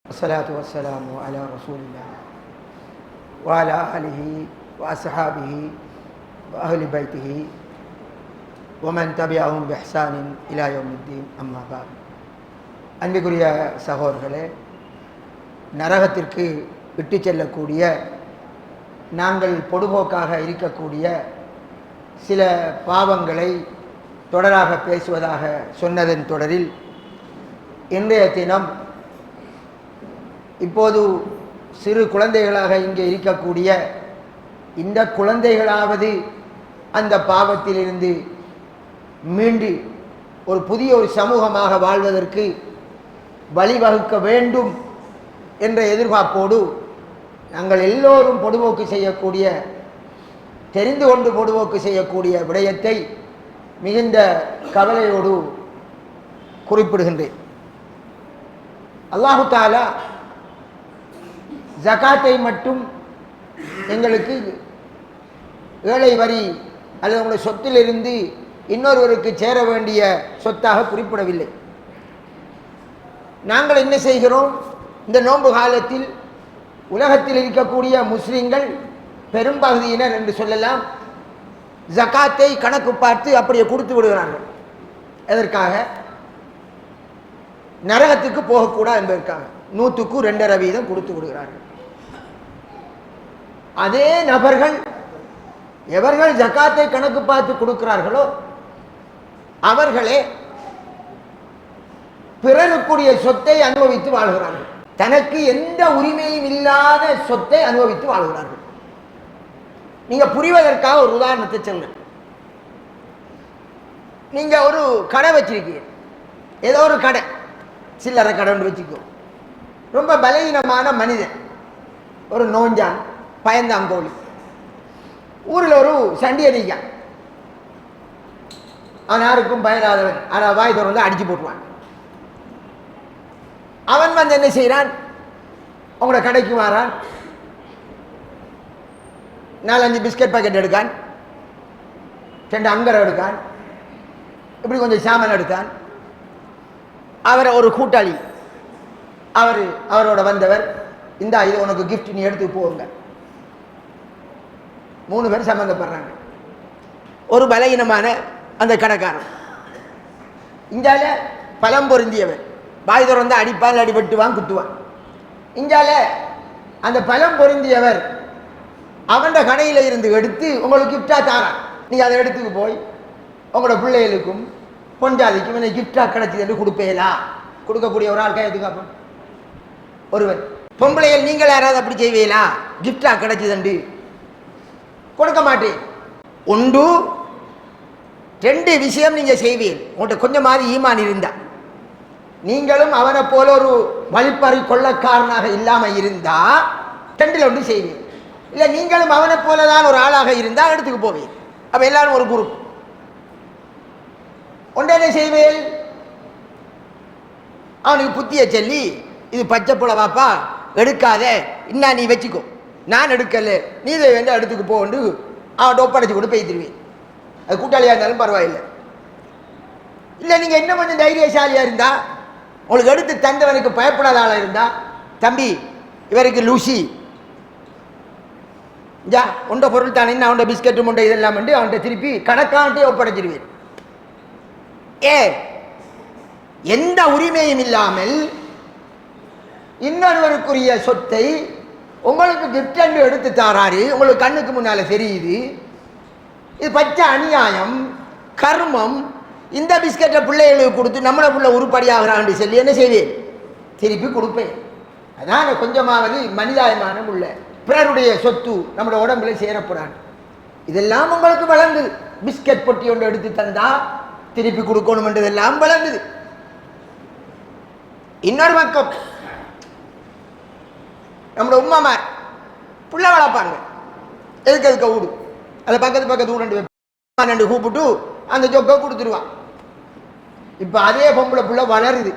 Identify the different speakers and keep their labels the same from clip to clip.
Speaker 1: والصلاة والسلام على رسول الله وعلى آله وأصحابه وأهل بيته ومن تبعهم بإحسان إلى يوم الدين أما بعد. அன்பிற்குரிய சகோதரர்களே, நரகத்திற்கு விட்டு செல்லக்கூடிய நாங்கள் பொதுபோக்காக இருக்கக்கூடிய சில பாவங்களை தொடராக பேசுவதாக சொன்னதன் தொடரில் இன்றைய தினம் இப்போது சிறு குழந்தைகளாக இங்கே இருக்கக்கூடிய இந்த குழந்தைகளாவது அந்த பாவத்திலிருந்து மீண்டு ஒரு புதிய ஒரு சமூகமாக வாழ்வதற்கு வழிவகுக்க வேண்டும் என்ற எதிர்பார்ப்போடு நாங்கள் எல்லோரும் பொதுபோக்கு செய்யக்கூடிய, தெரிந்து கொண்டு பொதுபோக்கு செய்யக்கூடிய விடயத்தை மிகுந்த கவலையோடு குறிப்பிடுகின்றேன். அல்லாஹு தஆலா ஜகாத்தை மட்டும் எங்களுக்கு ஏழை வரி அல்லது உங்களுடைய சொத்திலிருந்து இன்னொருவருக்கு சேர வேண்டிய சொத்தாக குறிப்பிடவில்லை. நாங்கள் என்ன செய்கிறோம்? இந்த நோன்பு காலத்தில் உலகத்தில் இருக்கக்கூடிய முஸ்லிம்கள் பெரும்பகுதியினர் என்று சொல்லலாம், ஜகாத்தை கணக்கு பார்த்து அப்படியே கொடுத்து விடுகிறார்கள். எதற்காக? நரகத்துக்கு போகக்கூடாது என்பதற்காக 100க்கு 2.5% கொடுத்து விடுகிறார்கள். அதே நபர்கள் எவர்கள் ஜகாத்தை கணக்கு பார்த்து கொடுக்கிறார்களோ அவர்களே பிறருக்குரிய சொத்தை அனுபவித்து வாழ்கிறார்கள். தனக்கு எந்த உரிமையும் இல்லாத சொத்தை அனுபவித்து வாழ்கிறார்கள். நீங்க புரிவதற்காக ஒரு உதாரணத்தை சொல்லுங்க. நீங்க ஒரு கடை வச்சிருக்கீங்க, ஏதோ ஒரு கடை, சில்லறை கடை வச்சுக்கோ. ரொம்ப பலவீனமான மனிதன், ஒரு நோஞ்சான், பயந்தாங்கோழி, ஊரில் ஒரு சண்டியடிக்கான், அவன் யாருக்கும் பயனாதவன், ஆனால் வாய் திறந்து அடிச்சு போட்டுவான். அவன் வந்து என்ன செய்கிறான்? உங்களோட கடைக்கு வாரான், 4-5 பிஸ்கட் பாக்கெட் எடுக்கான், 2 அங்கரை எடுக்கான், இப்படி கொஞ்சம் சாமான் எடுத்தான். அவரை ஒரு கூட்டாளி, அவரோட வந்தவர், இந்தா இது உனக்கு கிஃப்ட், நீ எடுத்து போங்க. 3 பேர் சம்மந்தப்படுறாங்க. ஒரு பலகீனமான அந்த கடைக்காரன், இங்கால பலம் பொருந்தியவர், வாய் திறந்து அடிப்பான், அடிபட்டுவான், குத்துவான். இங்கால அந்த பலம் பொருந்தியவர் அவன் கடையில் இருந்து எடுத்து உங்களுக்கு கிஃப்டா தாரான். நீங்க அதை எடுத்துக்கு போய் உங்களோட பிள்ளைகளுக்கும் பொஞ்சாதிக்கும் என்ன கிஃப்டா கிடைச்சது என்று கொடுப்பேலா? கொடுக்கக்கூடிய ஒரு ஆள் கையெழுத்துக்காப்ப ஒருவன். பொம்பளைகள் நீங்கள் யாராவது அப்படி செய்வீங்களா? கிஃப்டா கிடைச்சது கொடுக்க மாட்டேன். 1 2 விஷயம் நீங்க செய்வீர்கள். உங்கள்கிட்ட கொஞ்சமாவது ஈமான் இருந்தா, நீங்களும் அவனை போல ஒரு வழிப்பறி கொள்ளக்காரனாக இல்லாம இருந்தா 2ல் 1 செய்வீர்கள். இல்ல நீங்களும் அவனை போலதான் ஒரு ஆளாக இருந்தா இடத்துக்கு போவீங்க. அப்ப எல்லாரும் ஒரு குரூப். ஒன்றே செய்வேல், அவனுக்கு புத்திய சொல்லி, இது பச்சை புலவாப்பா எடுக்காத, இன்னா நீ வச்சுக்கோ, நான் எடுக்கல, நீ இதை வந்து இடத்துக்கு போண்டு அவன் ஒப்படைச்சு கொண்டு பேசிடுவேன். அது கூட்டாளியா இருந்தாலும் பரவாயில்லை. இல்லை நீங்க இன்னும் கொஞ்சம் தைரியசாலியா இருந்தா, உங்களுக்கு எடுத்து தந்தவனுக்கு பயப்படாத ஆளா இருந்தா, தம்பி இவருக்கு லூசி ஜா உண்ட பொருள் தானே, அவன் பிஸ்கட்டு முண்டை இதெல்லாம் வந்து அவன்கிட்ட திருப்பி கணக்கான்ட்டே ஒப்படைச்சிடுவேன். எந்த உரிமையும் இல்லாமல் இன்னொருவருக்குரிய சொத்தை உங்களுக்கு கிஃப்ட் என்று எடுத்து தாராரு, உங்களுக்கு கண்ணுக்கு முன்னால தெரியுது. இது பச்சை அநியாயம், கர்மம். இந்த பிஸ்கட்டை பிள்ளைகளுக்கு கொடுத்து நம்மளை பிள்ளை உருப்படியாகிறான்னு சொல்லி என்ன செய்வேன்? திருப்பி கொடுப்பேன். அதான் கொஞ்சமாவது மனிதாயமான உள்ள பிறருடைய சொத்து நம்மளோட உடம்புல சேரப்படாது. இதெல்லாம் உங்களுக்கு வழங்குது. பிஸ்கட் பொட்டி ஒன்று எடுத்து தந்தா திருப்பி கொடுக்கணும் என்றதெல்லாம் வழங்குது. இன்னொரு பக்கம் நம்மளோட உம்மாமார் புள்ள வளர்ப்பாங்க, எதுக்கு ஊடு, அதை பக்கத்து ஊடு கூப்பிட்டு அந்த சொக்கை கொடுத்துருவான். இப்ப அதே பொம்பளை புள்ள வளருது,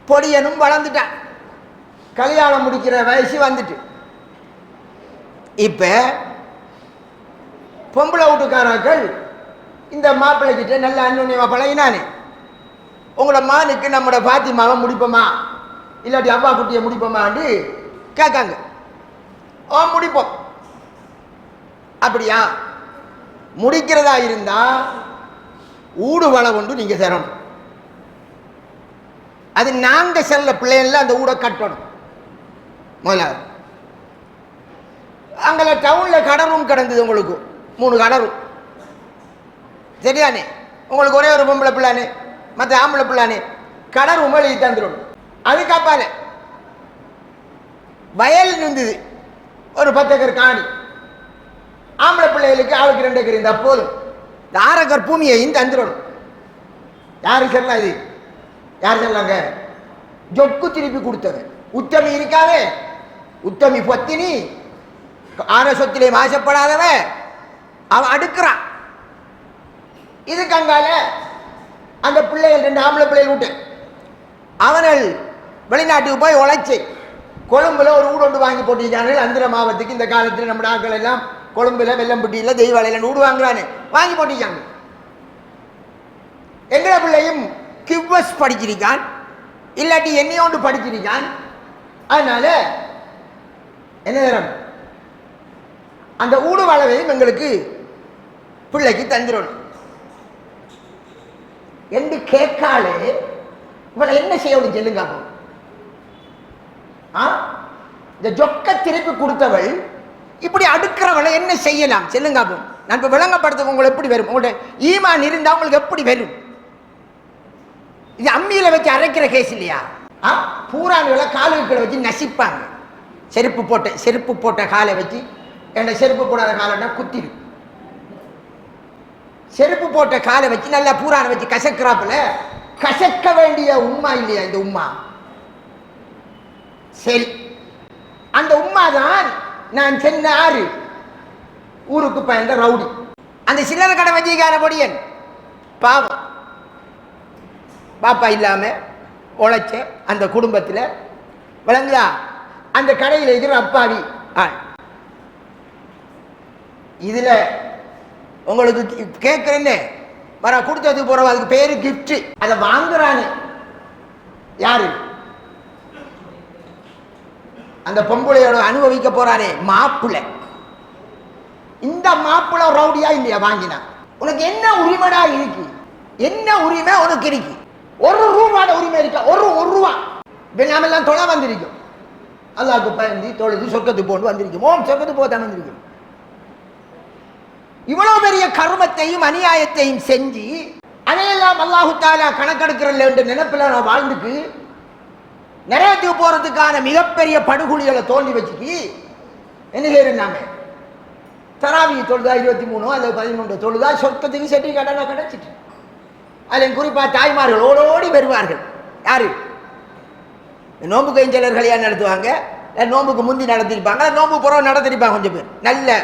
Speaker 1: பொடியனும் வளர்ந்துட்டான், கல்யாணம் முடிக்கிற வயசு வந்துட்டு. இப்ப பொம்பளை வீட்டுக்காரர்கள் இந்த மாப்பிள்ளை கிட்ட நல்ல அன்னுண்ணியமா பழகினானே, உங்களோட மானுக்கு நம்மளோட பாத்திமாவை முடிப்போமா இல்லாட்டி அப்பா குட்டியை முடிப்போமான்னு கேட்காங்க. ஓ முடிப்போம். அப்படியா? முடிக்கிறதா இருந்தா ஊடு வள கொண்டு நீங்க தரணும். அது நாங்க செல்ல பிள்ளைகள் அந்த ஊட கட்டணும். முதலாவது அங்கே டவுன்ல கடரும் கிடந்தது, உங்களுக்கு 3 கடரும் சரியானே. உங்களுக்கு ஒரே ஒரு பொம்பளை பிள்ளானே, மற்ற ஆம்பளை பிள்ளானே, கடர் உமளி தந்துடும். அதுக்கப்பால வயல் இருந்தது, ஒரு 10 ஏக்கர் காணி. ஆம்பளை பிள்ளைகளுக்கு ஆளுக்கு 2 ஏக்கர் இருந்தால் போதும். இந்த 6 ஏக்கர் பூமியையும் தந்துடணும். யாரு சொல்லலாம்? இது யார் சொல்லாங்க? ஜொக்கு திருப்பி கொடுத்தவன் உத்தமி இருக்காவே, உத்தமி பத்தினி, ஆன சொத்திலே மாசப்படாதவன், அவன் அடுக்கிறான். இதுக்கு அங்கால அந்த பிள்ளைகள் 2 ஆம்பளை பிள்ளைகள் விட்டு அவர்கள் வெளிநாட்டுக்கு போய் உழைச்சி கொழும்புல ஒரு வீடு ஒன்று வாங்கி போட்டிருக்காங்க. அந்திர மாவட்டத்துக்கு இந்த காலத்தில் நம்ம ஆட்கள் எல்லாம் கொழும்புல வெள்ளம்பட்டியில் தெய்வாலையில் வீடு வாங்குறானு வாங்கி போட்டிருக்காங்க. எங்களை பிள்ளையும் கிவ்வஸ் படிச்சிருக்கான், இல்லாட்டி என்னையோண்டு படிச்சிருக்கான். அதனால என்ன நேரம் அந்த ஊடு வளவையும் எங்களுக்கு பிள்ளைக்கு தந்துடணும் என்று கேட்காலே இவளை என்ன செய்யணும் சொல்லுங்க. இந்த ஜொக்க திருப்பி கொடுத்தவள் இப்படி அடுக்கிறவளை என்ன செய்யலாம் சொல்லுங்க. நான் இப்ப விளங்கப்படுத்த உங்களுக்கு எப்படி வரும்? உங்களுடைய ஈமான் இருந்தா உங்களுக்கு எப்படி வரும்? இது அம்மியில வச்சு அரைக்கிற கேஸ் இல்லையா? பூரான்களை காலுகளை வச்சு நசிப்பாங்க. செருப்பு போட்ட காலை வச்சு, என்ன செருப்பு போடாத காலன்னா குத்திரு. செருப்பு போட்ட காலை வச்சு நல்லா பூரான வச்சு கசக்கிறாப்புல கசக்க வேண்டிய உம்மா இல்லையா இந்த உம்மா? சரி, அந்த உம்மா தான் நான் சென்ன ஆறு ஊருக்கு பயந்த ரவுடி. அந்த சில்லறை கடை வச்சிக்கான பொடியன் பாவம், பாப்பா இல்லாம உழைச்ச அந்த குடும்பத்தில் விளங்குதா? அந்த கடையில் இருக்கிற அப்பாவி ஆள். இதுல உங்களுக்கு கேட்கிறேன்னு வர கொடுத்தது போறவ, அதுக்கு பேரு கிஃப்ட். அதை வாங்குறானு யாரு? அந்த பொம்பளையோட அனுபவிக்க போறானே மாப்பிள்ளை. இந்த மாப்பிள்ளை ரவுடியா இல்லையா வாங்கினா? உனக்கு என்ன உரிமைடா இருக்கு? என்ன உரிமை உனக்கு இருக்கு? 1 ரூபாட உரிமை இருக்கா? ஒரு ரூபா வெள்ளாமெல்லாம் தொலை வந்திருக்கும். அல்லாஹ்க்கு பயந்து தொழுது சொர்க்கத்துக்கு போட்டு வந்திருக்கும். ஓம் சொர்க்கத்துக்கு போதான் வந்திருக்கும். இவ்வளவு பெரிய கர்மத்தையும் அநியாயத்தையும் செஞ்சு அதையெல்லாம் அல்லாஹு தஆலா கணக்கெடுக்கிறல்ல என்ற நினைப்பில் நான் வாழ்ந்துக்கு நரகத்துக்கு போறதுக்கான மிகப்பெரிய படுகொலிகளை தோண்டி வச்சுக்கு என்ன செய்யறாங்க? தராவி தொழுதா 23 அல்லது 13 தொழுதா சொர்க்கத்துக்கு செட்டி கடனை கிடைச்சிட்டு. அதில் குறிப்பா தாய்மார்கள் ஓடோடி வருவார்கள். யாரு? நோம்பு கைஞ்சலர் கல்யாணம் நடத்துவாங்க, நோம்புக்கு முந்தி நடத்திருப்பாங்க, நோம்பு புறம் நடத்திருப்பாங்க. கொஞ்சம் பேர் நல்ல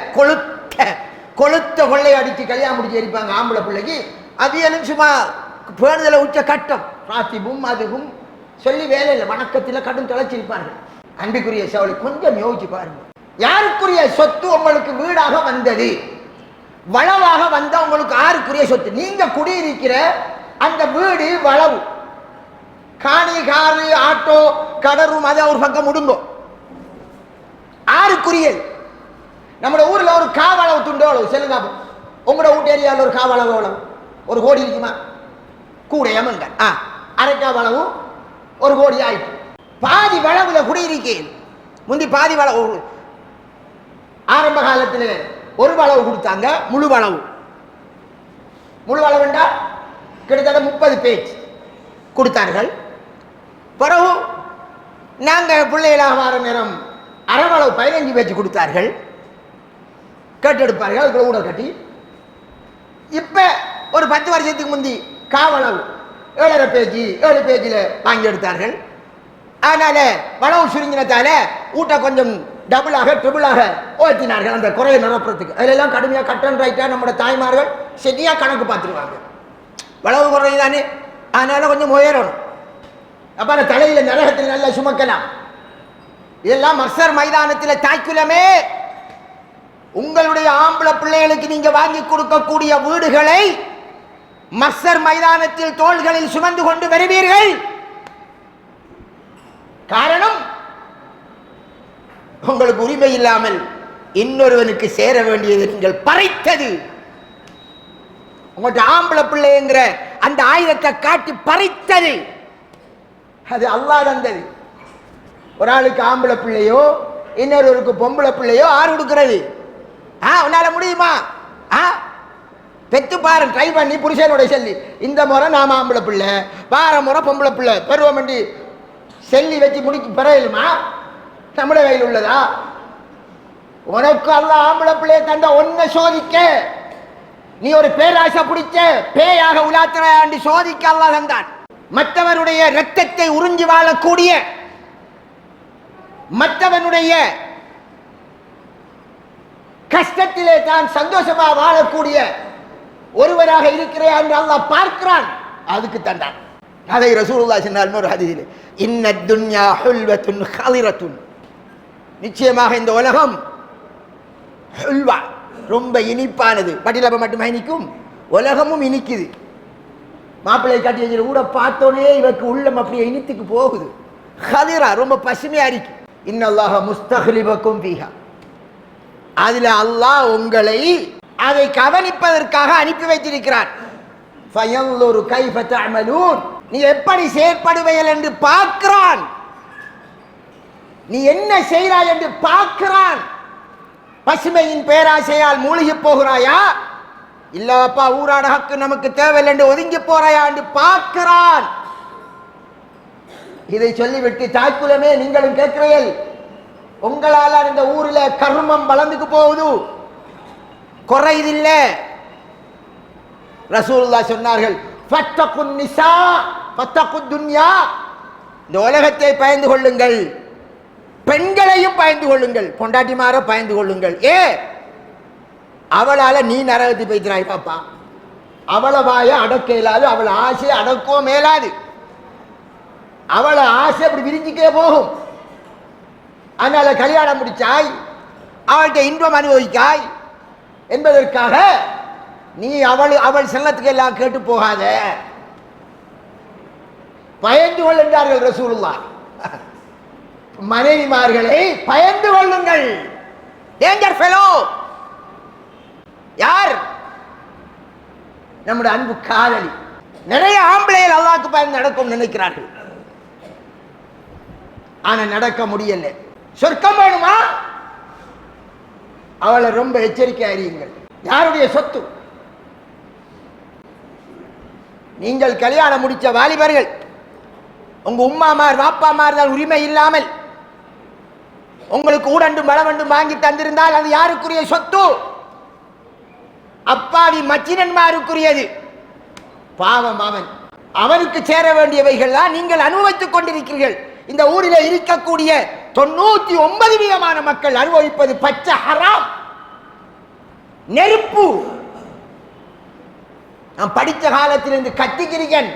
Speaker 1: கொளுத்த கொள்ளை அடித்து கல்யாணம் முடிச்சு எரிப்பாங்க ஆம்பளை பிள்ளைக்கு. அவியலும் சும்மா பேணுதல உச்ச கட்டம் ராத்திபும் அதுவும் சொல்லி வேலை இல்லை, வணக்கத்தில் கடும் தொலைச்சிருப்பார்கள். அன்புக்குரிய சவுளி கொஞ்சம் யோசிச்சு பாருங்க. யாருக்குரிய சொத்து உங்களுக்கு வீடாக வந்தது? வளவாக வந்த உங்களுக்கு யாருக்குரிய சொத்து? நீங்க குடியிருக்கிற அந்த வீடு வளவு, காணி காரு ஆட்டோ கடரும் அதை ஒரு பக்கம் முடுங்கோ. யாருக்குரியது? நம்ம ஊர்ல ஒரு காவளவு துண்டு அளவு செல்லுங்க. உங்களோட வீட்டு ஏரியாவில் ஒரு காவளவு எவ்வளவு? 1 கோடி இருக்குமா? கூட எமங்க அரைக்கா வளவு 1 கோடி ஆயிட்டு. பாதி வளவுல குடியிருக்கேன். முந்தி பாதி வளவு, ஆரம்ப காலத்தில் 1 வளவு கொடுத்தாங்க. முழு வளவுண்டா கிட்டத்தட்ட 30 பேஜ் கொடுத்தார்கள். பிறகு நாங்கள் பிள்ளைகளாக வர நேரம் அரைவளவு 15 பேஜ் கொடுத்தார்கள். கேட்டெடுப்பார்கள், அதுக்குள்ள கூட கட்டி. இப்ப ஒரு 10 வருஷத்துக்கு முந்தி காவளவு 7.5 பேஜ் 7 பேஜில் வாங்கி எடுத்தார்கள். அதனால வளவு சுருங்கினத்தால ஊட்ட கொஞ்சம் டபுளாக ட்ரிபிளாக ஓத்தினார்கள் அந்த குறைய நிரப்புறதுக்கு. அதிலெல்லாம் கடுமையாக கட்டன் ரைட்டா நம்மளோட தாய்மார்கள் சரியா கணக்கு பார்த்துருவாங்க. வளவு குறை தானே, அதனால கொஞ்சம் உயரணும். அப்ப அந்த தலையில நரகத்தில் நல்லா சுமக்கலாம். இதெல்லாம் மர்சர் மைதானத்தில் தாய்க்குலமே. உங்களுடைய ஆம்பளை பிள்ளைகளுக்கு நீங்க வாங்கி கொடுக்கக்கூடிய வீடுகளை மர்சர் மைதானத்தில் தோள்களில் சுமந்து கொண்டு வருவீர்கள். காரணம், உங்களுக்கு உரிமை இல்லாமல் இன்னொருவனுக்கு சேர வேண்டியது நீங்கள் பறித்தது. உங்கள்கிட்ட ஆம்பளை பிள்ளைங்கிற அந்த ஆயுதத்தை காட்டி பறித்தது. அது அல்லாஹ் தந்தது. ஒரு ஆளுக்கு ஆம்பளை பிள்ளையோ இன்னொருவருக்கு பொம்பளை பிள்ளையோ ஆறு கொடுக்கிறது. உன்னால முடியுமா? பெத்து பாரு, ட்ரை பண்ணி புருஷனோட சொல்லி, இந்த முறை நாம ஆம்பளை பிள்ளை, வார முறை பொம்பளை பிள்ளை பெருவமண்டி செல்லி வச்சு முடிக்க பெறையிலுமா? நம்முடைய வயல் உள்ளதா? உனக்கு அல்லாஹ் ஆம்பளை பிள்ளைய தந்த ஒன்ன சோதிக்க, நீ ஒரு பேராசை பிடிச்ச பேயாக உலாத்திராண்டி சோதிக்க அல்லாஹ் தந்தான். மற்றவருடைய இரத்தத்தை உறிஞ்சி வாழக்கூடிய, மற்றவனுடைய கஷ்டத்திலே தான் சந்தோஷமா வாழக்கூடிய ஒருவராக இருக்கிறேன் என்று அல்லாஹ் பார்க்கிறான். அதுக்கு தந்தான். அதை ரசூலுல்லாஹி சொன்னார் ஒரு ஹதீஸிலே, இன்ன துன்யா ஹுல்வத்துன் ஹலிரத்துன், நிச்சயமாக இந்த உலகம் ஹுல்வா, ரொம்ப இனிப்பானது. பட்டிலப்ப மட்டும் இனிக்கும், உலகமும் இனிக்குது. மாப்பிள்ளை காட்டி வச்சு கூட பார்த்தோன்னே இவருக்கு உள்ளம் அப்படியே இனித்துக்கு போகுது. ஹலிரா, ரொம்ப பசுமையா இருக்கு. இன்னல்லாஹ முஸ்தஹ்லிபக்கும் ஃபீஹா, அதுல அல்லாஹ் உங்களை அதை கவனிப்பதற்காக அனுப்பி வைத்திருக்கிறார். ஃபயன்லுரு கைஃப தஅமலூன், நீ எப்படி செயற்படுவீர்கள் என்று பார்க்கிறான். நீ என்ன செய்கிறாய் என்று பார்க்கிறான். பசுமையின் பேராசையால் மூழ்கி போகிறாயா, இல்லப்பா ஊராட ஹக்கு நமக்கு தேவையில்லை என்று ஒதுங்கி போறாயா என்று பார்க்கிறான். இதை சொல்லிவிட்டு தாய்க்குலமே நீங்களும் கேட்கிறீர்கள், உங்களால் இந்த ஊரில் கர்மம் வளர்ந்துக்கு போகுது, குறைதில்லை. ரசூலுல்லாஹ் சொன்னார்கள், ஃபத்தகுன் நிசா ஃபத்தகுத் துன்யா, இந்த உலகத்தை பயந்து கொள்ளுங்கள், பெண்களையும் பயந்து கொள்ளுங்கள், பொண்டாட்டிமார பயந்து கொள்ளுங்கள். அவளால நீ நரகத்தை போய்க்கிறாய் பாப்பா, அவளை வாய அடக்க இயலாது, அவள் ஆசையை அடக்கோ மேலாது, அவளை ஆசை அப்படி விரிஞ்சிக்கே போகும். அதனால கல்யாணம் முடிச்சாய், அவள்கிட்ட இன்பம் அனுபவிக்காய் என்பதற்காக நீ அவள் செல்லத்துக்கு எல்லாம் கேட்டு போகாத, பயந்து கொள் என்றார்கள் ரசூலுல்லாஹ். மனைவிமார்களை பயந்து கொள்ளுங்கள். டேஞ்சர் ஃபெலோ யார்? நம்முடைய அன்பு காதலி. நிறைய ஆம்பளைகள் அல்லாஹ்வுக்கு பயந்து நடக்கும் நினைக்கிறார்கள், ஆனா நடக்க முடியல. சொர்க்கம் வேணுமா? அவளை ரொம்ப எச்சரிக்கை அறியுங்கள். யாருடைய சொத்து? நீங்கள் கல்யாணம் முடிச்ச வாலிபர்கள், உங்க உம்மாமார் வாப்பாமார் தான் உரிமை இல்லாமல் உங்களுக்கு ஊடண்டும் பலவண்டும் வாங்கி தந்திருந்தால் அது யாருக்குரிய சொத்து? அப்பாவி மச்சினன்மாருக்குரியது. பாவம் அவன், அவனுக்கு சேர வேண்டியவைகள்லாம் நீங்கள் அனுபவித்துக் கொண்டிருக்கிறீர்கள். இந்த ஊரில் இருக்கக்கூடிய 99% மக்கள் அனுபவிப்பது பச்சை ஹராம், நெருப்பு. நான் படித்த காலத்திலிருந்து கத்திக்கிறீர்கள்.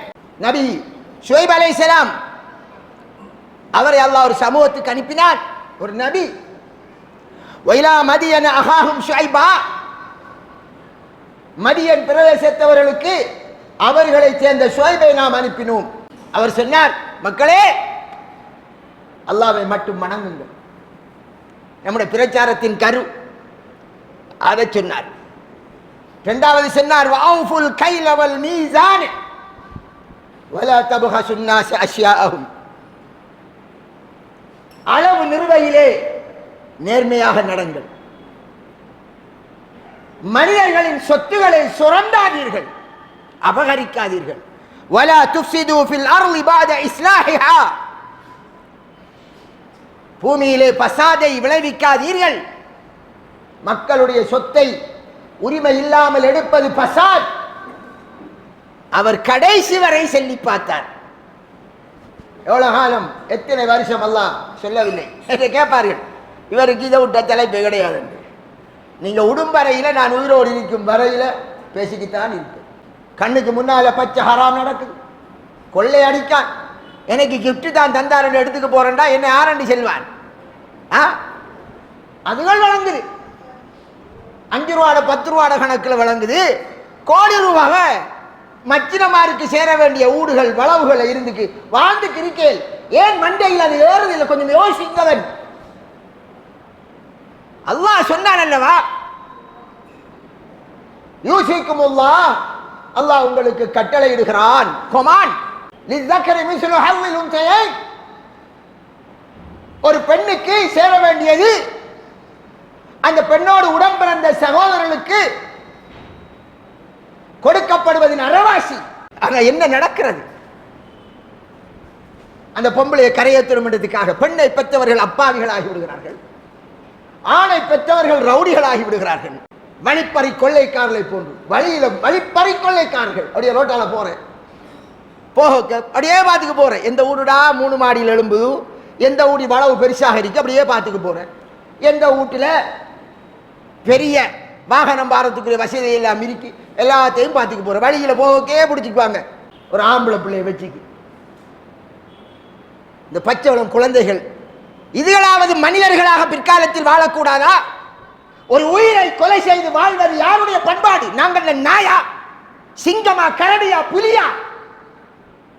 Speaker 1: நபி ஷுவைப் அலைஹிஸ்ஸலாம் அவரை அல்லாஹ் ஒரு சமூகத்துக்கு அனுப்பினார், ஒரு நபி. வைலா மதியன அஹாஹும் ஷுவைபா, மதியன் பிரதேசத்தவர்களுக்கு அவர்களை சேர்ந்த ஷுவைபை நாம் அனுப்பினோம். அவர் சொன்னார், மக்களே அல்லாஹ்வை மட்டும் வணங்குங்கள். நம்முடைய பிரச்சாரத்தின் கரு அதை சொன்னார். இரண்டாவது சொன்னார், வஅஃபுல் கைல வல் மீசான் வலா தப்ஹசுன் நாஸ அஷ்யாஅஹும், அளவு நிறுவையிலே நேர்மையாக நடங்கள், மனிதர்களின் சொத்துக்களை சுரண்டாதீர்கள், அபகரிக்காதீர்கள். வலா துஃப்ஸிது ஃபில் அர்ளி பஅத இஸ்லாஹிஹா, பூமியிலே பசாதை விளைவிக்காதீர்கள். மக்களுடைய சொத்தை உரிமை இல்லாமல் எடுப்பது பசாத். அவர் கடைசி வரை சொல்லி பார்த்தார். எவ்வளவு காலம், எத்தனை வருஷம் அல்லாஹ் சொல்லவில்லை என்று கேட்பார்கள். இவருக்கு இதை விட்ட தலைப்பு கிடையாது. நீங்க உடும்பறையில நான் உயிரோடு இருக்கும் வரையில பேசிக்கித்தான் இருப்பேன். கண்ணுக்கு முன்னால பச்சை ஹராம் நடக்குது, கொள்ளை அடிக்கான். எனக்கு கிஃப்ட் தான் தந்தார் என்று எடுத்துக்க போறேன்டா என்ன ஆரண்டி செல்வான். அதுகள் வழங்குது, 5 ரூபாட 10 ரூபாட கணக்கில் வழங்குது. கோடி ரூபாவை மச்சினமாருக்கு சேர வேண்டிய ஊடுகள் வளவுகளை இருந்துக்கு வாழ்ந்துக்கு இருக்கேன். ஏன் மண்டையில் அது ஏறுதில்லை? கொஞ்சம் யோசிங்கவன். அல்லாஹ் சொன்னான் அல்லவா, யூசிக்குமுல்லாஹ், அல்லாஹ் உங்களுக்கு கட்டளை இடுகிறான். கொமான் லிஸ்ஸக்கரி மிஸ்லு ஹவ்வில் உன்சையைன், ஒரு பெண்ணுக்கு சேர வேண்டியது அந்த பெண்ணோடு உடன்பிறந்த சகோதரனுக்கு கொடுக்கப்படுவதின் அறவாசி. ஆனா என்ன நடக்கிறது? அந்த பொம்பளையை கரையேற்றுவதற்காக பெண்ணை பெற்றவர்கள் அப்பாவிகளாகி விடுகிறார்கள், ஆணை பெற்றவர்கள் ரவுடிகளாகி விடுகிறார்கள். வழிப்பறி கொள்ளைக்காரர்களை போன்று வழியில வழிப்பறி கொள்ளைக்காரர்கள். அப்படியே ரோட்டால போறேன், போக அப்படியே பார்த்துக்கு போறேன். எந்த ஊருடா 3 மாடியில் எழும்புது, எந்த ஊடி வளவு பெருசாக இருக்கு, அப்படியே பார்த்துக்கு போறேன். எந்த வீட்டில் பெரிய வாகனம் பாரத்துக்குரிய வசதி எல்லாம் இருக்கு, எல்லாத்தையும் பார்த்துக்கு போறேன். வழியில போகக்கே பிடிச்சிக்குவாங்க ஒரு ஆம்பளை பிள்ளைய வச்சுக்கு. இந்த பச்சைவளம் குழந்தைகள் இதுகளாவது மனிதர்களாக பிற்காலத்தில் வாழக்கூடாதா? ஒரு உயிரை கொலை செய்து வாழ்வது யாருடைய பண்பாடு? நாங்கள் நாயா, சிங்கமா, கரடியா, புலியா?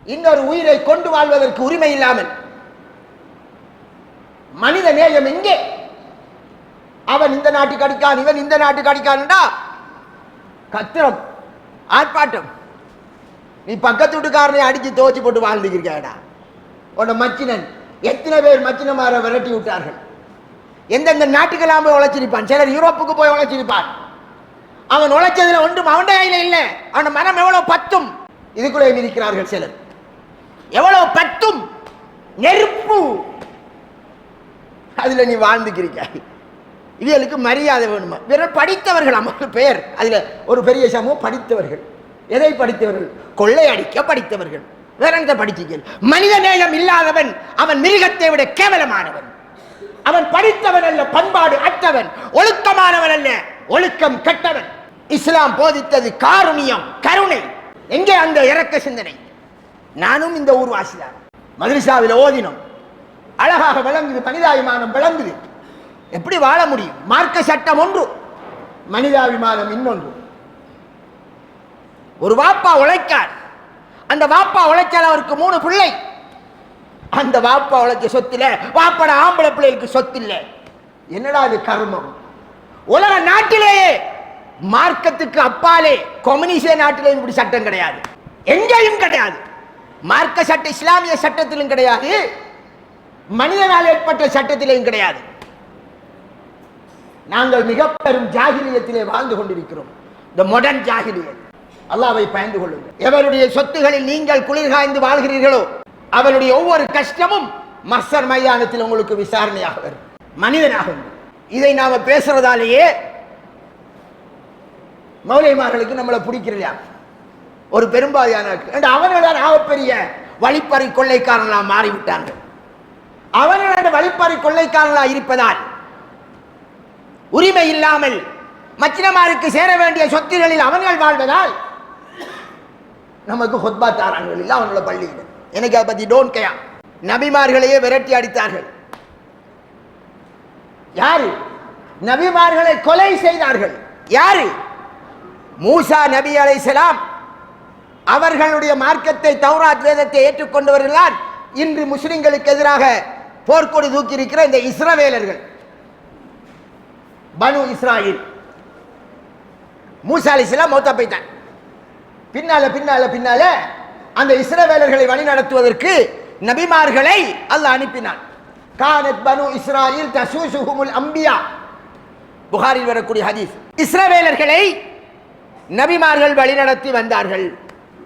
Speaker 1: இன்னொரு உயிரை கொண்டு வாழ்வதற்கு உரிமை இல்லாமல் மனித நேயம் எங்கே? அவன் இந்த நாட்டுக்கு அடிக்கான், இவன் இந்த நாட்டுக்கு அடிக்கான்டா கத்திரம், ஆர்ப்பாட்டம். நீ பக்கத்து வீட்டுக்காரனை அடிச்சு தோச்சி போட்டு வாழ்ந்துக்கிறா. உன்னை மச்சினன், எத்தனை பேர் மச்சினமார விரட்டி விட்டார்கள். எந்தெந்த நாட்டுக்கெல்லாம் போய் உழைச்சிருப்பான். சிலர் யூரோப்புக்கு போய் உழைச்சிருப்பான். அவன் உழைச்சதுல ஒன்றும் அவன் கையில இல்லை. அவன் மனம் எவ்வளவு பத்தும் இதுக்குள்ளே இருக்கிறார்கள் சிலர். எவ்வளவு பத்தும் நெருப்பு, அதுல நீ வாழ்ந்துக்கிறீங்க. இவர்களுக்கு மரியாதை வேணுமா? இவர்கள் படித்தவர்கள், அம்மா பெயர் அதுல ஒரு பெரிய சமூகம் படித்தவர்கள். எதை படித்தவர்கள்? கொள்ளை அடிக்க படித்தவர்கள். வேற எந்த படிச்சீர்கள்? மனித நேயம் இல்லாதவன் அவன் மிருகத்தை விட கேவலமானவன். அவன் படித்தவன் அல்ல, பண்பாடு அற்றவன், ஒழுக்கமானவன் அல்ல, ஒழுக்கம் கெட்டவன். இஸ்லாம் போதித்தது காருணியம், கருணை. எங்கே அந்த இரக்க சிந்தனை? நானும் இந்த ஊர்வாசிதான். மதரசாவில் ஓதினோம், அழகாக விளங்குது, மனிதாபிமானம் விளங்குது. எப்படி வாழ முடியும்? மார்க்க சட்டம் ஒன்று, மனிதாபிமானம் இன்னொன்று. ஒரு வாப்பா உழைக்கார், அந்த வாப்பா உழைச்சால் அவருக்கு 3 பிள்ளை. அந்த வாப்பா உழைச்ச சொத்துல வாப்பட ஆம்பளை பிள்ளைகளுக்கு சொத்து இல்லை. என்னடா இது கர்மம்? உலக நாட்டிலேயே மார்க்கத்துக்கு அப்பாலே கம்யூனிஸ்ட் நாட்டிலேயும் இப்படி சட்டம் கிடையாது, எங்கேயும் கிடையாது. மார்க்க சட்ட இஸ்லாமிய சட்டத்திலும் கிடையாது, மனிதனால் ஏற்பட்ட சட்டத்திலேயும் கிடையாது. நாங்கள் மிக பெரும் ஜாகிலியத்திலே வாழ்ந்து கொண்டிருக்கிறோம். இந்த மாடர்ன் ஜாகிலியத். அல்லாஹ்வை பயந்து கொள்ளுங்கள். எவருடைய சொத்துகளில் நீங்கள் குளிர்காய்ந்து வாழ்கிறீர்களோ அவருடைய ஒவ்வொரு கஷ்டமும் மஸ்ஸர் மைதானத்தில் உங்களுக்கு விசாரணையாக வரும். மனிதனாக இதை நாம பேசுறதாலேயே மௌலைமார்களுக்கு நம்மளை பிடிக்கிறலையா? ஒரு பெரும்பாலான அவர்களால் ஆகப்பெரிய வழிப்பறி கொள்ளைக்காரர்களா மாறிவிட்டார்கள். அவர்களோட வழிப்பறி கொள்ளைக்காரர்களா இருப்பதால் உரிமை இல்லாமல் மச்சினமாருக்கு சேர வேண்டிய சொத்துகளில் அவர்கள் வாழ்வதால் நமக்கு ஹுத்பா தாரான்கள் இல்லை அவங்களோட பள்ளியில். எனக்கு அதை பத்தி டோன்ட் கேர். நபிமார்களையே விரட்டி அடித்தார்கள். யாரு? நபிமார்களை கொலை செய்தார்கள். யாரு? மூசா நபி அலைஹிஸ்ஸலாம் அவர்களுடைய மார்க்கத்தை, தௌராத் வேதத்தை ஏற்றுக்கொண்டவர்களால் இன்று முஸ்லிம்களுக்கு எதிராக போர்க்கொடி தூக்கி இருக்கிற இந்த இஸ்ரவேலர்கள், பனு இஸ்ராயில். மூசா அலைஹிஸ்ஸலாம் மௌத்தா போயிட்டான். பின்னால அந்த இஸ்ரவேலர்களை வழி நடத்துவதற்கு நபிமார்களை அல்லாஹ் அனுப்பினான். கானத் பனு இஸ்ராயில் தசூசுஹுமுல் அம்பியா, புகாரில் வரக்கூடிய ஹதீஸ். இஸ்ரவேலர்களை நபிமார்கள் வழிநடத்தி வந்தார்கள்.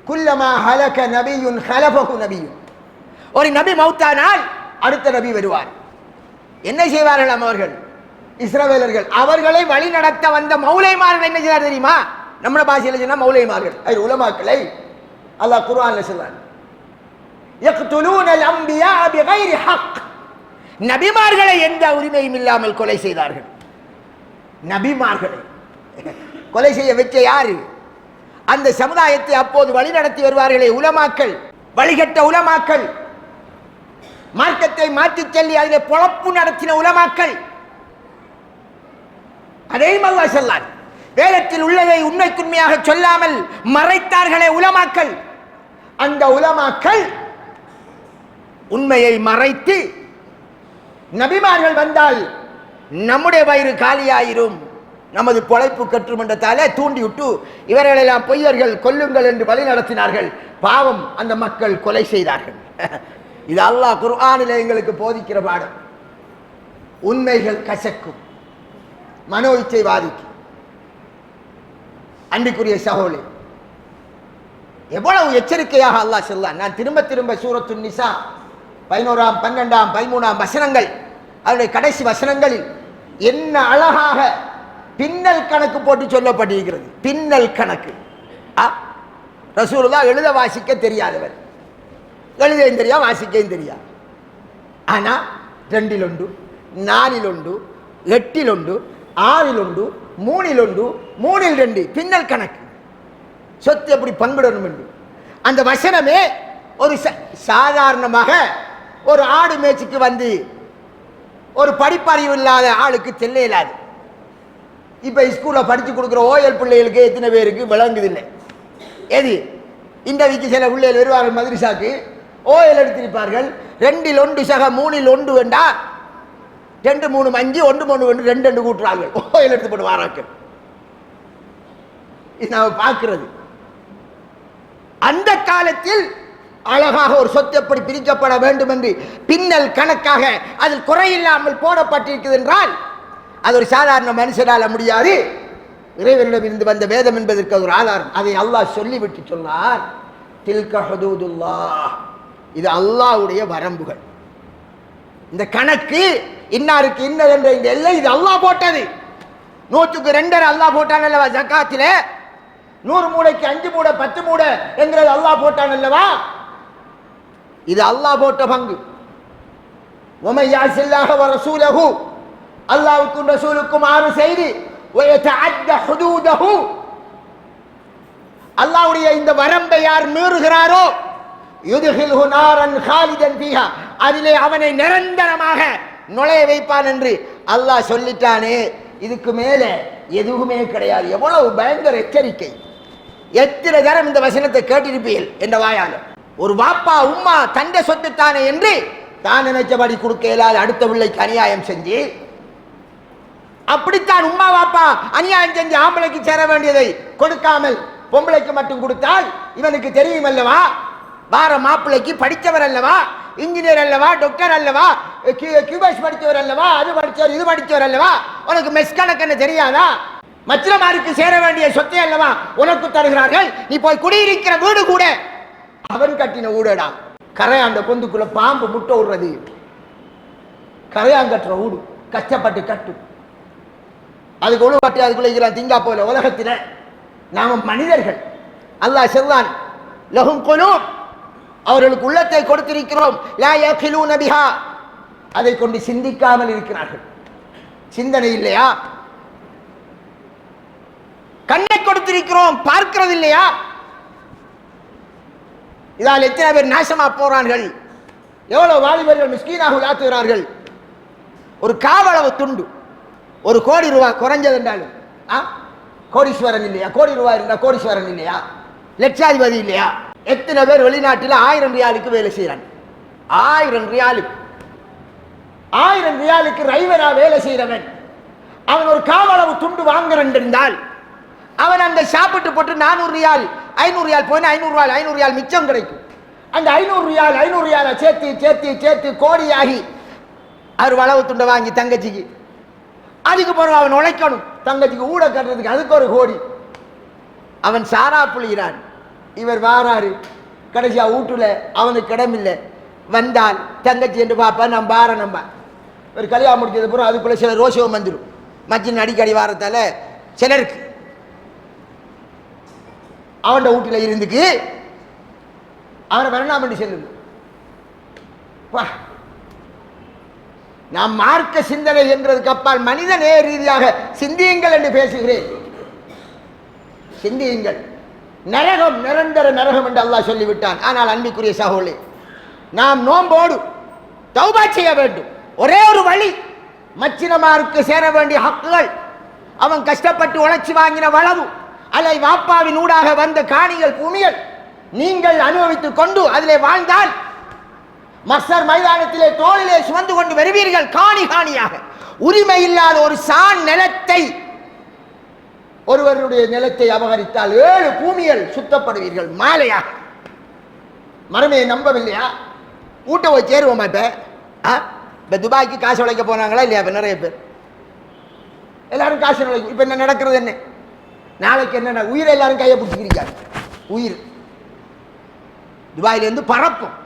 Speaker 1: குல்லமா ஹலக நபியுன் ஹலஃபஹு நபியுன், ஒரு நபி மௌத்தானால் அடுத்த நபி வருவார். என்ன செய்வார்கள் அவர்கள்? இஸ்ரவேலர்கள் அவர்களை வழி நடத்த வந்த மௌலைமார்கள் என்ன செய்தார் தெரியுமா? நம்ம பாஷையில் சொன்னா மௌலைமார்கள், அது உலமாக்களை அல்லாஹ் குர்ஆன்ல சொல்றான், யக்துலூனல் அன்பியா பிகைரி ஹக், நபிமார்களை எந்த உரிமையும் இல்லாமல் கொலை செய்தார்கள். நபிமார்களை கொலை செய்ய வச்ச யாரு? அந்த சமுதாயத்தை அப்போது வழி நடத்தி வருவார்களே உலமாக்கள், வழிகட்ட உலமாக்கள், மார்க்கத்தை மாற்றி சொல்லி அதில் பொழப்பு நடத்தின உலமாக்கள். அதையும் அல்லாஹ் சொன்னான். வேதத்தில் உள்ளதை உண்மைக்குண்மையாக சொல்லாமல் மறைத்தார்களே உலமாக்கள், அந்த உலமாக்கள் உண்மையை மறைத்து நபிமார்கள் வந்தால் நம்முடைய வயிறு காலியாயிரும், நமது பொழைப்பு கற்றும் என்றதாலே தூண்டி விட்டு இவர்களெல்லாம் பொய்யர்கள் கொல்லுங்கள் என்று வழி நடத்தினார்கள். பாவம், அந்த மக்கள் கொலை செய்தார்கள். இது அல்லாஹ் குர்ஆனிலே எங்களுக்கு போதிக்கிற பாடம். உண்மைகள் கசக்கும், மனோ இச்சை பாதிக்கும். அன்பிற்குரிய சகோதரி, எவ்வளவு எச்சரிக்கையாக அல்லாஹ் சொல்லான். நான் திரும்ப திரும்ப சூரத்து நிசா 11, 12, 13 வசனங்கள், அதனுடைய கடைசி வசனங்களில் என்ன அழகாக பின்னல் கணக்கு போட்டு சொல்லப்பட்டிருக்கிறது. பின்னல் கணக்கு. ரசூலுல்லாஹ் எழுத வாசிக்க தெரியாதவர், எழுதையும் தெரியா வாசிக்கையும் தெரியா. ஆனா 2ல் 1, 4ல் 1, 8ல் 1, 6ல் 1, 3ல் 1, 3ல் 2 பின்னல் கணக்கு. சொத்து எப்படி பங்கிடணும் என்று அந்த வசனமே ஒரு சாதாரணமாக ஒரு ஆடு மேய்ச்சிக்கு வந்து ஒரு படிப்பறிவு இல்லாத ஆளுக்கு தெல்ல இயலாது. இப்ப ஸ்கூல்ல படிச்சு கொடுக்குற ஓயல் பிள்ளைகளுக்கு எத்தனை பேருக்கு விளங்குதில்லை. எது இந்த வீக்கு சில பிள்ளைகள் வருவார்கள் மதரசாக்கு, ஓயல் எடுத்திருப்பார்கள். 2ல் 1 சக 3ல் 1 வேண்டா 2 3 5 1 3 2 2 கூட்டுறார்கள். ஓயல் எடுத்து போட்டு வாராக்கள். இது நாம் பார்க்கிறது. அந்த காலத்தில் அழகாக ஒரு சொத்து எப்படி பிரிக்கப்பட வேண்டும் என்று பின்னல் கணக்காக அதில் குறையில்லாமல் போடப்பட்டிருக்கிறது என்றால் அது ஒரு சாதாரண மனுஷனால முடியாது. இறைவனிடம் இருந்து வந்த வேதம் என்பதற்கு ஒரு ஆதாரம். அதை அல்லாஹ் சொல்லிவிட்டு சொன்னார், தில்க ஹுதூதுல்லாஹ், இது அல்லாஹ்வுடைய வரம்புகள். இந்த கணக்கு இன்னாருக்கு இன்னது என்ற இந்த எல்லை இது அல்லாஹ் போட்டது. 100க்கு 2 அல்லாஹ் போட்டான் அல்லவா ஜகாத்திலே. 100 மூடைக்கு 5 மூடை 10 மூடை என்கிறது அல்லாஹ் போட்டான் அல்லவா. இது அல்லாஹ் போட்ட பங்கு. وَمَن يَعْصِ اللَّهَ وَرَسُولَهُ, அல்லாஹ்வுக்கும் ரசூலுக்கும் மாறு செய்து وَيَتَعَدَّ حُدُودَهُ, அல்லாஹ்வுடைய இந்த வரம்பை யார் மீறுகிறாரோ يُدْخِلْهُ نَارًا خَالِدًا فِيهَا, அதிலே அவனை நிரந்தரமாக நுழைய வைப்பான் என்று அல்லாஹ் சொல்லிட்டானே. இதுக்கு மேலே எதுவுமே கிடையாது. எவ்வளவு பயங்கர எச்சரிக்கை. எத்தனை தரம் இந்த வசனத்தை கேட்டிருப்பீர்கள் என்ற வாயால. ஒரு வாப்பா உம்மா தண்டை சொத்துத்தானே என்று தான் நினைச்சபடி கொடுக்க இயலாத அடுத்த பிள்ளைக்கு அநியாயம் செஞ்சு, அப்படித்தான் உம்மா வாப்பா அநியாயம் செஞ்சு ஆம்பளைக்கு சேர வேண்டியதை கொடுக்காமல் பொம்பளைக்கு மட்டும் கொடுத்தால் இவனுக்கு தெரியும் அல்லவா, வார மாப்பிள்ளைக்கு படித்தவர் அல்லவா, இன்ஜினியர் அல்லவா, டாக்டர் அல்லவா, கியூஎஸ் படித்தவர் அல்லவா, அது படித்தவர் இது படித்தவர் அல்லவா, உனக்கு மெஸ் கணக்கு தெரியாதா, மச்சிரமாருக்கு சேர வேண்டிய சொத்தை அல்லவா உனக்கு தருகிறார்கள். நீ போய் குடியிருக்கிற வீடு கூட அவன் கட்டின ஊடடா. கரையாண்ட பொந்துக்குள்ள பாம்பு முட்டை விடுறது, கரையாங்கற்ற ஊடு கஷ்டப்பட்டு கட்டு, அதுக்கு உழுவாட்டி அதுக்குள்ள இருக்கிறான் திங்கா போல. உலகத்தில நாம மனிதர்கள். அல்லாஹ் சொல்றான், லஹும் குலூப், அவர்களுக்கு உள்ளத்தை கொடுத்திருக்கிறோம், லா யகிலூன பிஹா, அதை கொண்டு சிந்திக்காமல் இருக்கிறார்கள். சிந்தனை இல்லையா? கண்ணை கொடுத்திருக்கிறோம், பார்க்கிறது இல்லையா? இதால் எத்தனை பேர் நாசமா போறார்கள். எவ்வளவு வாலிபர்கள் மிஸ்கீனாக உலாத்துகிறார்கள். ஒரு காவளவு துண்டு ₹1 கோடி குறைஞ்சது என்றாலும் கோடீஸ்வரன் இல்லையா? கோடி ரூபாய் இருந்தா கோடீஸ்வரன் இல்லையா? லட்சாதிபதி இல்லையா? எத்தனை பேர் வெளிநாட்டில் 1000 ரியாலுக்கு வேலை செய்யறான். 1000 ரியாலுக்கு 1000 ரியாலுக்கு டிரைவரா வேலை செய்யறவன் அவன் ஒரு காவளவு துண்டு வாங்குறன் என்றால் அவன் அந்த சாப்பிட்டு போட்டு 400 ரியால் 500 ரியால் போய் 500 ரியால் மிச்சம் கிடைக்கும். அந்த 500 ரியாலை சேர்த்து சேர்த்து சேர்த்து கோடியாகி அவர் வளவு துண்டை வாங்கி தங்கச்சிக்கு, அதுக்கு பிறகு அவன் உழைக்கணும் தங்கச்சிக்கு ஊட கட்டுறதுக்கு, அதுக்கு ஒரு கோடி. அவன் சாரா புளிகிறான். இவர் வாராரு, கடைசியா வீட்டுல அவனுக்கு இடமில்லை. வந்தால் தங்கச்சி என்று பாப்பா நான் பார நம்ப ஒரு கல்யாணம் முடிச்சது பிறகு அதுக்குள்ள சில ரோஷம் வந்துடும். மச்சின் அடிக்கடி வாரத்தால சிலருக்கு அவன் வீட்டில் இருந்துக்கு அவனை வேணாம் என்று செல்லுங்க. நாம் மார்க்க சிந்தனை என்றதுக்கு அப்பால் மனித நேய ரீதியாக சிந்தியுங்கள் என்று பேசுகிறேன். சிந்தியுங்கள். நரகம் நிரந்தர நரகம் என்று அல்லாஹ் சொல்லிவிட்டான். ஆனால் அன்பிற்குரிய சகோதரர்களே, நாம் நோம்போடு தௌபா செய்ய வேண்டும். ஒரே ஒரு வழி, மச்சினமாருக்கு சேர வேண்டிய ஹக்குகள், அவன் கஷ்டப்பட்டு உழைச்சி வாங்கின வளவு அல்லை வாப்பாவின் ஊடாக வந்த காணிகள் பூமிகள் நீங்கள் அனுபவித்துக் கொண்டு அதிலே வாழ்ந்தால் மஸ்ஸர் மைதானத்திலே தோளிலே சுமந்து கொண்டு வருவீர்கள் காணி காணியாக. உரிமை இல்லாத ஒரு சான் நிலத்தை, ஒருவருடைய நிலத்தை அபகரித்தால் 7 பூமிகள் சுத்தப்படுவீர்கள் மாலையாக. மறுமையை நம்பவில்லையா? ஊட்ட போய் சேருவோமா? இப்ப துபாய்க்கு காசு உழைக்க போனாங்களா இல்லையா? இப்ப நிறைய பேர் எல்லாரும் காசு உழைக்கும். இப்ப என்ன நடக்கிறது? என்ன நாளைக்கு என்ன உயிரை எல்லாரும் கையை பிடிச்சிக்கிறாங்க. உயிர் துபாயிலிருந்து பறப்போம்,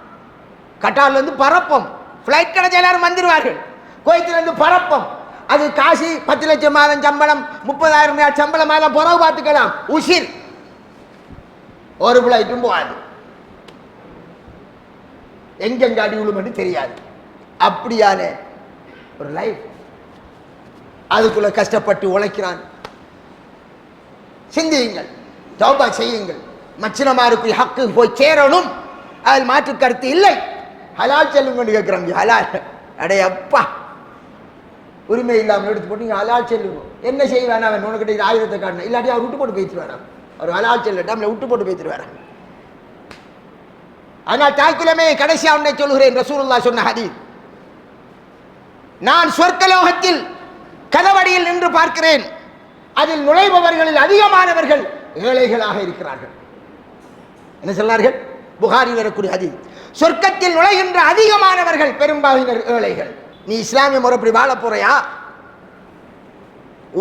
Speaker 1: கட்டார்லேருந்து பறப்போம், ஃப்ளைட் கிடைச்ச எல்லாரும் வந்துடுவார்கள். குவைத்திலிருந்து பறப்போம். அது காசு 10 லட்சம் மாதம் சம்பளம், 30,000 சம்பளம் மாதம் புறவு பார்த்துக்கலாம். உசிர் ஒரு ஃப்ளைட்டும் போகாது, எங்கெங்க அடி விழுமென்று தெரியாது. அப்படியான ஒரு லைஃப். அதுக்குள்ள கஷ்டப்பட்டு உழைக்கிறான். சிந்தியுங்கள், தௌபா செய்யுங்கள். மச்சினமாருக்கு ஹக்கு போய் சேரணும், அதில் மாற்று கருத்து இல்லை. ஹலால் செல்லுங்க கேட்குறாங்க. ஹலால் அடே அப்பா, உரிமை இல்லாமல் எடுத்து போட்டு நீங்கள் ஹலால் செல்லுங்க. என்ன செய்வான் அவன்? உனக்கிட்ட ஆயுதத்தை காட்டணும், இல்லாட்டி அவர் விட்டு போட்டு பேசிடுவாரான். அவர் ஹலால் செல்லட்டும், நம்மளை விட்டு போட்டு பேசிடுவாரான். ஆனால் தாய்க்குலமே கடைசியாக உன்னை சொல்கிறேன், ரசூலுல்லாஹ் சொன்ன ஹதீஸ், நான் சொர்க்கலோகத்தில் கதவடியில் நின்று பார்க்கிறேன், அதில் நுழைபவர்களில் அதிகமானவர்கள் ஏழைகளாக இருக்கிறார்கள். என்ன சொன்னார்கள்? புகாரி வரக்கூடிய ஹதீஸ். சொர்க்கத்தில் நுழைகின்ற அதிகமானவர்கள் பெரும்பாலினர் ஏழைகள். நீ இஸ்லாமிய முறைப்படி வாழ போறையா?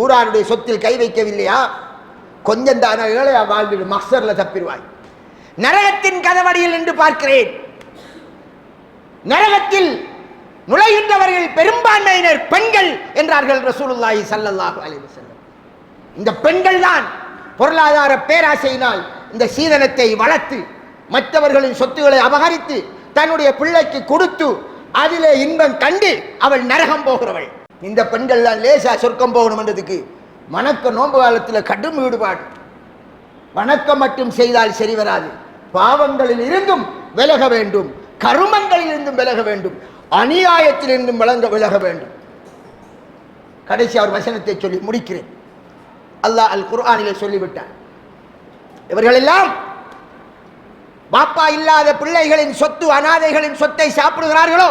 Speaker 1: ஊராருடைய சொத்தில் கை வைக்கவில்லையா? கொஞ்சம் தான ஏழையா வாழ்ந்து மஹ்ஷர்ல தப்பிடுவாய். நரகத்தின் கதவடியில் நின்று பார்க்கிறேன், நரகத்தில் நுழைகின்றவர்கள் பெரும்பான்மையினர் பெண்கள் என்றார்கள் ரசூலுல்லாஹி ஸல்லல்லாஹு அலைஹி வஸல்லம். இந்த பெண்கள் தான் பொருளாதார பேராசையினால் இந்த சீதனத்தை வளர்த்து மற்றவர்களின் சொத்துக்களை அபகரித்து தன்னுடைய பிள்ளைக்கு கொடுத்து அதிலே இன்பம் கண்டு அவள் நரகம் போகிறவள். இந்த பெண்கள் தான் லேசா சொர்க்கம் போகணும் என்றதுக்கு வணக்க நோன்பு காலத்தில் கடும் ஈடுபாடு. வணக்கம் மட்டும் செய்தால் சரி வராது, பாவங்களில் இருந்தும் விலக வேண்டும், கருமங்களில் இருந்தும் விலக வேண்டும், அநியாயத்தில் இருந்தும் விலக வேண்டும். கடைசி அவர் வசனத்தை சொல்லி முடிக்கிறேன். அல்லாஹ் அல் குர்ஆனிலே சொல்லிவிட்டார், இவர்கள் எல்லாம் பாப்பா இல்லாத பிள்ளைகளின் சொத்து, அனாதைகளின் சொத்தை சாப்பிடுகிறார்களோ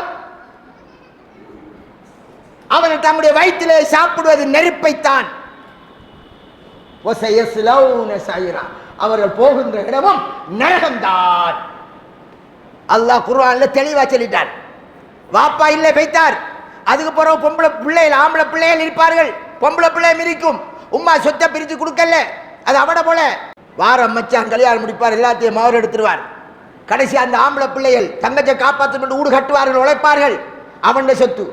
Speaker 1: அவர்கள் தம்முடைய வயிற்றிலே சாப்பிடுவது நெருப்பைத்தான். அவர்கள் போகின்ற இடமும் நரகம்தான். அல்லாஹ் குர்ஆன்ல தெளிவா சொல்லிட்டார். வாப்பா இல்லை வைத்தார், அதுக்கு பிறகு பொம்பளை பிள்ளைகள் ஆம்பளை பிள்ளைகள் இருப்பார்கள், பொம்பளை பிள்ளை மிரிக்கும், உம்மா சொத்தை பிரித்து கொடுக்கல, அது அவட போல வாரம் மச்சான் கல்யாணம் முடிப்பார், எல்லாத்தையும் அவர் எடுத்துருவார். கடைசி அந்த ஆம்பளை பிள்ளைகள் தங்கச்சை காப்பாற்ற ஊடு கட்டுவார்கள், உழைப்பார்கள். அவன் சொத்து,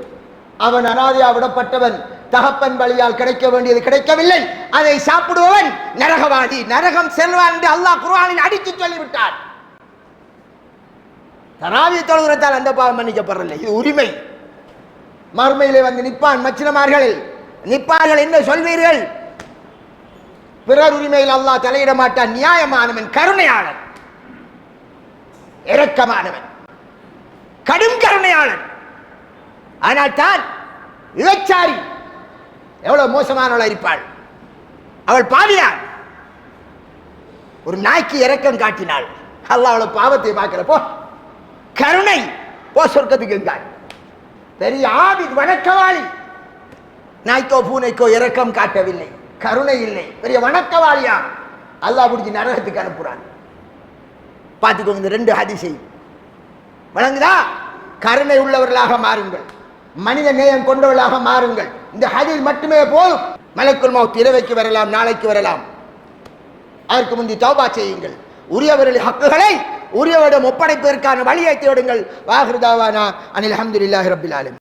Speaker 1: அவன் அனாதையா விடப்பட்டவன், தகப்பன் வழியால் கிடைக்க வேண்டியது கிடைக்கவில்லை, அதை சாப்பிடுபவன் நரகவாதி, நரகம் செல்வான் என்று அல்லாஹ் குர்ஆனில் அடித்து சொல்லிவிட்டார். தராவி தொழுகிறதால் அந்த பாவம் மன்னிக்கப்படுறதில்லை, இது உரிமை. மறுமையிலே வந்து நிற்பான், மச்சினமார்கள் நிற்பார்கள். என்ன சொல்வீர்கள்? பிறர் உரிமையில் அல்லாஹ் தலையிட மாட்டான். நியாயமானவன், கருணையாளன், இரக்கமானவன், கடும் கருணையாளன். ஆனால் தான் விபச்சாரி எவ்வளவு மோசமானவளாக இருப்பாள், அவள் பாவியாள். ஒரு நாய்க்கு இரக்கம் காட்டினாள், அல்லாஹ் அவளை பாவத்தை பார்க்கிறப்போ கருணை, போ சொர்க்கத்துக்கு எங்காள். பெரிய ஆபித், வணக்கவாளி, நாய்க்கோ பூனைக்கோ இரக்கம் காட்டவில்லை, கருணை இல்லை, பெரிய வணக்கவாளியா அல்லாஹ் பிடிச்சி நரகத்துக்கு அனுப்புறான். பார்த்துக்கோங்க, இந்த 2 ஹதீஸை வழங்குதா? கருணை உள்ளவர்களாக மாறுங்கள், மனித நேயம் கொண்டவர்களாக மாறுங்கள். இந்த ஹதீஸ் மட்டுமே போதும். மலக்குல் மௌத் இரவைக்கு வரலாம், நாளைக்கு வரலாம். அதற்கு முந்தி தௌபா செய்யுங்கள். உரியவர்களின் ஹக்குகளை உரியவரிடம் ஒப்படைப்பதற்கான வழியை தேடுங்கள். வாஹிர் தாவானா அனில் அல்ஹம்துலில்லாஹி ரப்பில் ஆலமீன்.